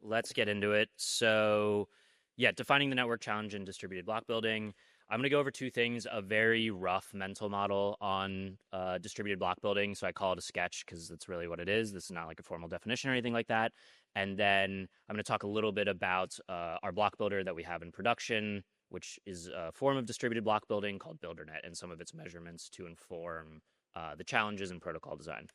let's get into it. So, yeah, defining the network challenge in distributed block building. I'm going to go over two things, a very rough mental model on distributed block building. So I call it a sketch because that's really what it is. This is not like a formal definition or anything like that. And then I'm going to talk a little bit about our block builder that we have in production, which is a form of distributed block building called BuilderNet, and some of its measurements to inform the challenges in protocol design.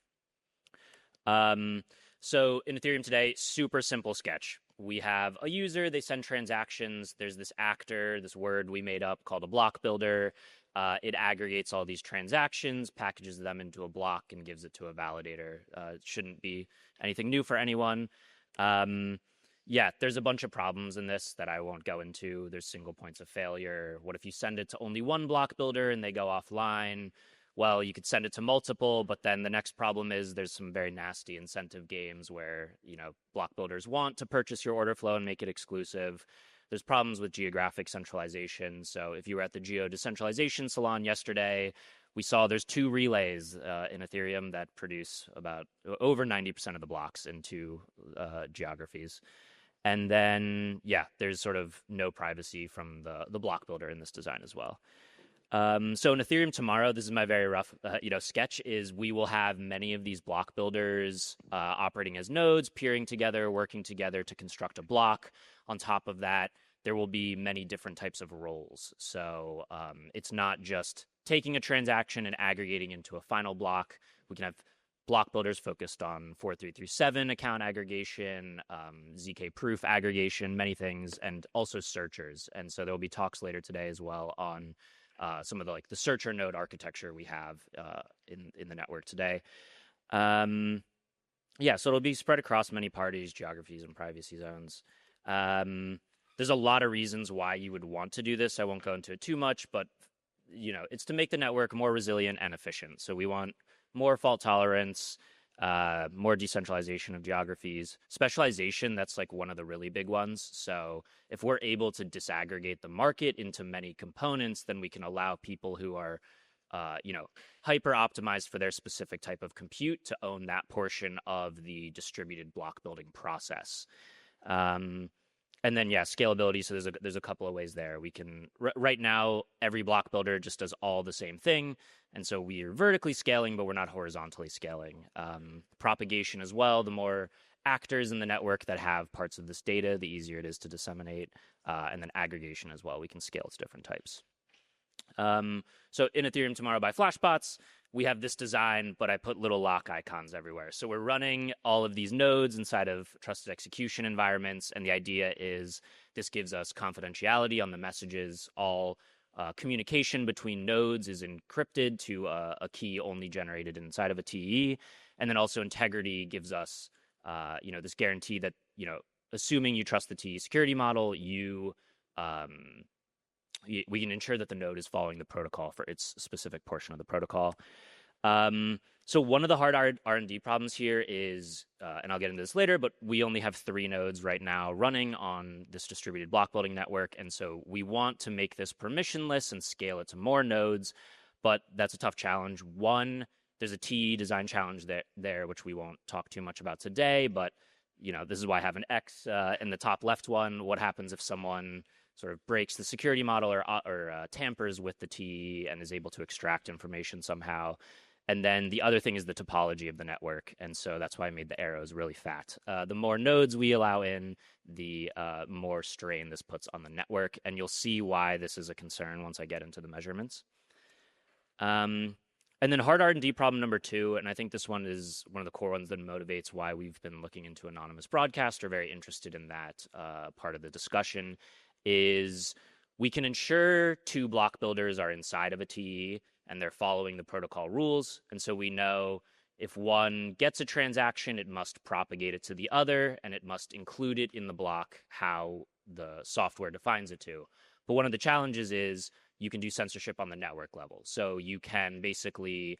So in Ethereum today, super simple sketch. We have a user, they send transactions. There's this actor, this word we made up called a block builder. It aggregates all these transactions, packages them into a block, and gives it to a validator. It shouldn't be anything new for anyone. Yeah, there's a bunch of problems in this that I won't go into. There's single points of failure. What if you send it to only one block builder and they go offline? Well, you could send it to multiple, but then the next problem is there's some very nasty incentive games where, block builders want to purchase your order flow and make it exclusive. There's problems with geographic centralization. So if you were at the Geo Decentralization Salon yesterday, we saw there's two relays in Ethereum that produce about over 90% of the blocks in two geographies. And then, yeah, there's sort of no privacy from the block builder in this design as well. So in Ethereum tomorrow, this is my very rough, sketch is we will have many of these block builders operating as nodes, peering together, working together to construct a block. On top of that, there will be many different types of roles. So it's not just taking a transaction and aggregating into a final block. We can have block builders focused on 4337 account aggregation, ZK proof aggregation, many things, and also searchers. And so there will be talks later today as well on some of the searcher node architecture we have in the network today. Yeah, so it'll be spread across many parties, geographies, and privacy zones. There's a lot of reasons why you would want to do this. I won't go into it too much, but it's to make the network more resilient and efficient. So we want more fault tolerance, more decentralization of geographies, specialization. That's like one of the really big ones. So if we're able to disaggregate the market into many components, then we can allow people who are, hyper optimized for their specific type of compute to own that portion of the distributed block building process. And then, yeah, scalability. So there's a couple of ways there. We can right now, every block builder just does all the same thing. And so we are vertically scaling, but we're not horizontally scaling. Propagation as well. The more actors in the network that have parts of this data, the easier it is to disseminate. And then aggregation as well. We can scale to different types. So in Ethereum tomorrow by Flashbots, we have this design, but I put little lock icons everywhere. So we're running all of these nodes inside of trusted execution environments. And the idea is this gives us confidentiality on the messages. All communication between nodes is encrypted to a key only generated inside of a TE. And then also integrity gives us, this guarantee that, assuming you trust the TE security model, we can ensure that the node is following the protocol for its specific portion of the protocol. So one of the hard R&D problems here is, and I'll get into this later, but we only have 3 nodes right now running on this distributed block building network. And so we want to make this permissionless and scale it to more nodes, but that's a tough challenge. One, there's a TE design challenge there, which we won't talk too much about today, but this is why I have an X in the top left one. What happens if someone sort of breaks the security model or tampers with the TE and is able to extract information somehow? And then the other thing is the topology of the network. And so that's why I made the arrows really fat. The more nodes we allow in, the more strain this puts on the network. And you'll see why this is a concern once I get into the measurements. And then hard R&D problem number 2, and I think this one is one of the core ones that motivates why we've been looking into anonymous broadcast or very interested in that part of the discussion, is we can ensure 2 block builders are inside of a TE and they're following the protocol rules. And so we know if one gets a transaction, it must propagate it to the other, and it must include it in the block how the software defines it to. But one of the challenges is you can do censorship on the network level. So you can basically,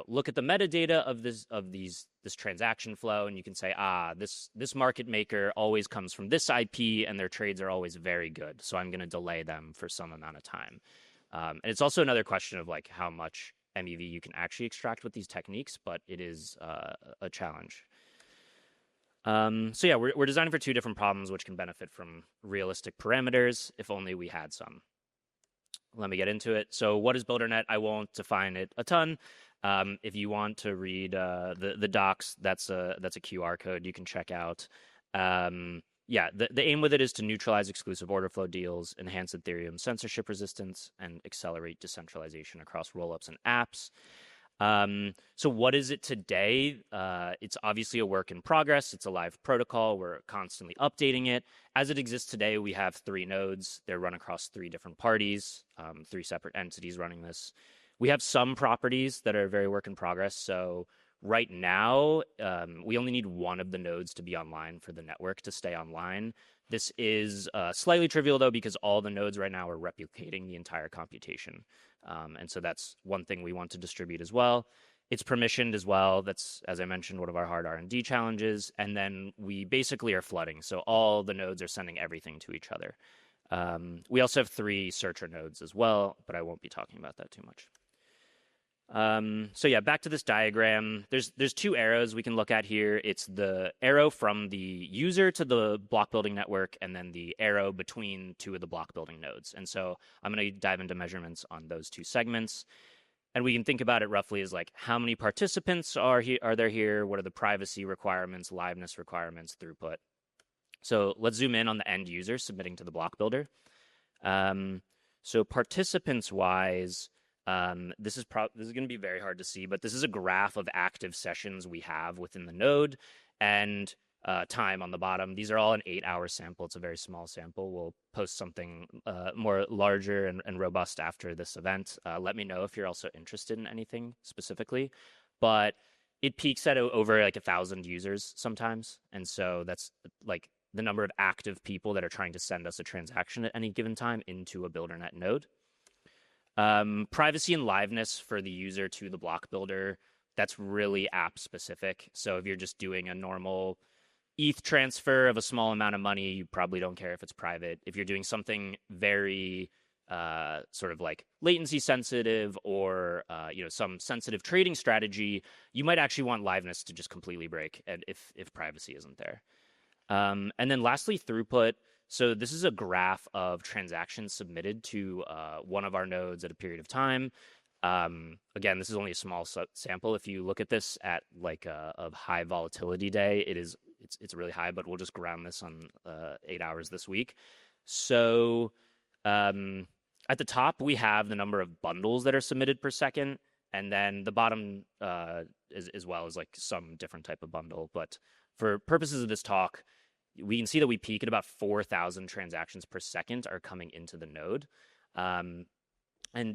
look at the metadata of this transaction flow, and you can say, this market maker always comes from this IP, and their trades are always very good. So I'm going to delay them for some amount of time. And it's also another question of how much MEV you can actually extract with these techniques, but it is a challenge. So yeah, we're designing for two different problems which can benefit from realistic parameters if only we had some. Let me get into it. So what is BuilderNet? I won't define it a ton. If you want to read the docs, that's a QR code you can check out. Yeah, the aim with it is to neutralize exclusive order flow deals, enhance Ethereum censorship resistance, and accelerate decentralization across rollups and apps. So what is it today? It's obviously a work in progress. It's a live protocol. We're constantly updating it. As it exists today, we have 3 nodes. They're run across 3 different parties, 3 separate entities running this. We have some properties that are very work in progress. So right now, we only need one of the nodes to be online for the network to stay online. This is slightly trivial, though, because all the nodes right now are replicating the entire computation. And so that's one thing we want to distribute as well. It's permissioned as well. That's, as I mentioned, one of our hard R&D challenges. And then we basically are flooding. So all the nodes are sending everything to each other. We also have 3 searcher nodes as well, but I won't be talking about that too much. So yeah, back to this diagram. There's 2 arrows we can look at here. It's the arrow from the user to the block building network, and then the arrow between 2 of the block building nodes. And so I'm going to dive into measurements on those 2 segments. And we can think about it roughly as like, how many participants are there here? What are the privacy requirements, liveness requirements, throughput? So let's zoom in on the end user submitting to the block builder. So participants wise, this is going to be very hard to see, but this is a graph of active sessions we have within the node and time on the bottom. These are all an 8-hour sample. It's a very small sample. We'll post something more larger and robust after this event. Let me know if you're also interested in anything specifically, but it peaks at over like 1,000 users sometimes. And so that's like the number of active people that are trying to send us a transaction at any given time into a BuilderNet node. Privacy and liveness for the user to the block builder, that's really app specific. So if you're just doing a normal ETH transfer of a small amount of money, you probably don't care if it's private. If you're doing something very sort of like latency sensitive or some sensitive trading strategy, you might actually want liveness to just completely break, and if privacy isn't there. And then lastly, throughput. So this is a graph of transactions submitted to one of our nodes at a period of time. Again, this is only a small sample. If you look at this at like a high volatility day, it's really high, but we'll just ground this on 8 hours this week. So at the top, we have the number of bundles that are submitted per second. And then the bottom as well is like some different type of bundle. But for purposes of this talk, we can see that we peak at about 4,000 transactions per second are coming into the node. And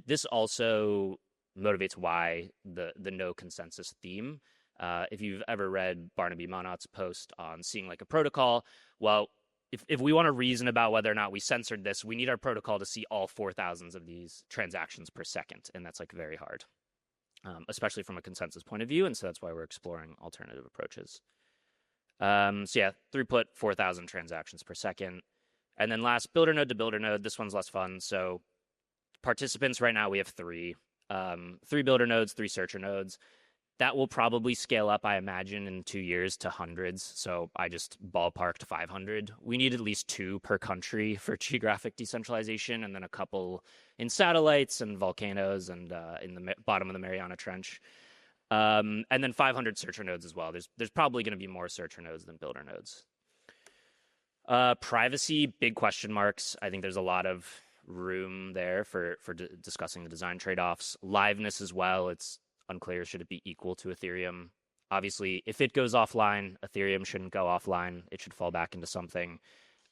this also motivates why the no consensus theme. If you've ever read Barnaby Monat's post on seeing like a protocol, well, if we want to reason about whether or not we censored this, we need our protocol to see all 4,000 of these transactions per second. And that's like very hard, especially from a consensus point of view. And so that's why we're exploring alternative approaches. So yeah, throughput 4,000 transactions per second. And then last, builder node to builder node. This one's less fun. So participants right now, we have 3. 3 builder nodes, 3 searcher nodes. That will probably scale up, I imagine, in 2 years to hundreds. So I just ballparked 500. We need at least 2 per country for geographic decentralization, and then a couple in satellites and volcanoes and in the bottom of the Mariana Trench. And then 500 searcher nodes as well. There's probably going to be more searcher nodes than builder nodes. Privacy, big question marks. I think there's a lot of room there for discussing the design trade-offs. Liveness as well. It's unclear. Should it be equal to Ethereum? Obviously, if it goes offline, Ethereum shouldn't go offline. It should fall back into something.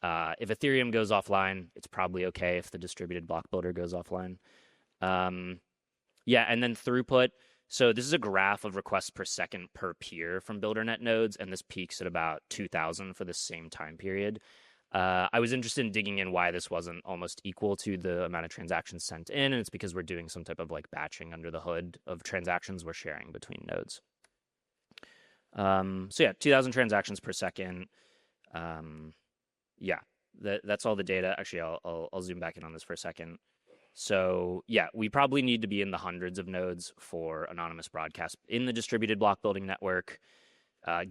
If Ethereum goes offline, it's probably okay if the distributed block builder goes offline. Yeah, and then throughput. So this is a graph of requests per second per peer from BuilderNet nodes, and this peaks at about 2,000 for the same time period. I was interested in digging in why this wasn't almost equal to the amount of transactions sent in, and it's because we're doing some type of like batching under the hood of transactions we're sharing between nodes. So yeah, 2,000 transactions per second. Yeah, that's all the data. Actually, I'll zoom back in on this for a second. So yeah, we probably need to be in the hundreds of nodes for anonymous broadcast in the distributed block building network.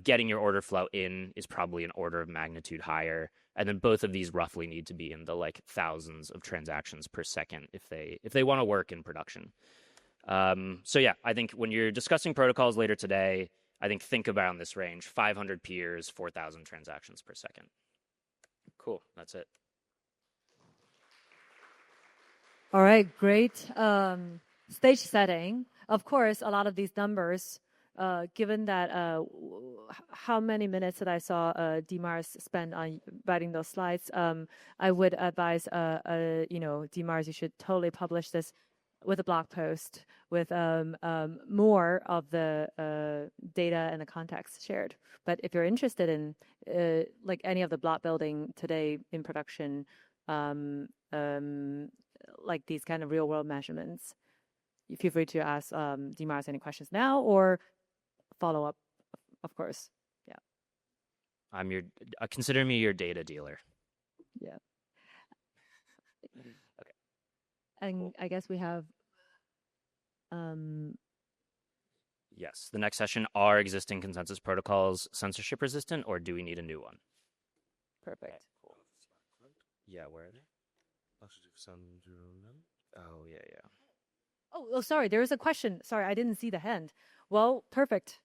Getting your order flow in is probably an order of magnitude higher. And then both of these roughly need to be in the like thousands of transactions per second if they want to work in production. So yeah, I think when you're discussing protocols later today, I think about this range: 500 peers, 4,000 transactions per second. Cool, that's it. All right, great stage setting. Of course, a lot of these numbers, given that how many minutes that I saw dmarz spend on writing those slides, I would advise, dmarz, you should totally publish this with a blog post with more of the data and the context shared. But if you're interested in like any of the block building today in production, like these kind of real world measurements, you feel free to ask dmarz any questions now or follow up, of course. Yeah. Consider me your data dealer. Yeah. Okay. And cool. I guess we have yes, the next session: are existing consensus protocols censorship resistant, or do we need a new one? Perfect. Okay, cool. Yeah, where are they? Oh, yeah. Oh, sorry. There is a question. Sorry, I didn't see the hand. Well, perfect.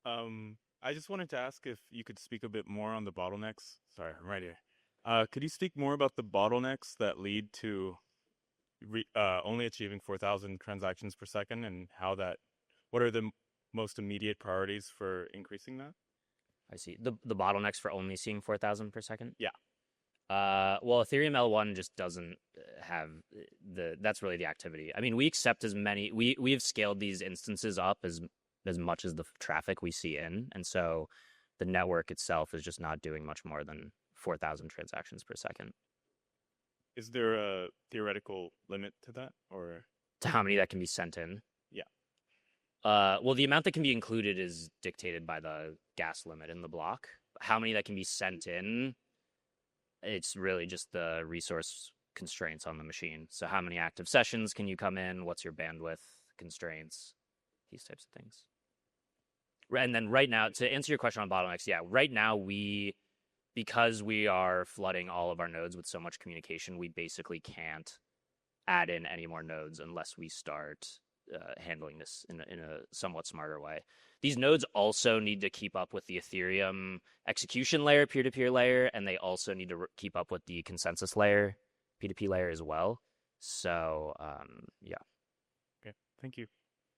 I just wanted to ask if you could speak a bit more on the bottlenecks. Sorry, I'm right here. Could you speak more about the bottlenecks that lead to only achieving 4,000 transactions per second, and what are the most immediate priorities for increasing that? I see. The bottlenecks for only seeing 4,000 per second? Yeah. Well, Ethereum L1 just doesn't have that's really the activity. I mean, we accept as many, we have scaled these instances up as much as the traffic we see in. And so the network itself is just not doing much more than 4,000 transactions per second. Is there a theoretical limit to that, or to how many that can be sent in? Yeah. Well, the amount that can be included is dictated by the gas limit in the block. How many that can be sent in, it's really just the resource constraints on the machine. So how many active sessions can you come in? What's your bandwidth constraints? These types of things. And then right now, to answer your question on bottlenecks, yeah, right now because we are flooding all of our nodes with so much communication, we basically can't add in any more nodes unless we start handling this in a somewhat smarter way. These nodes also need to keep up with the Ethereum execution layer, peer-to-peer layer, and they also need to keep up with the consensus layer, P2P layer as well. So, yeah. Okay, thank you.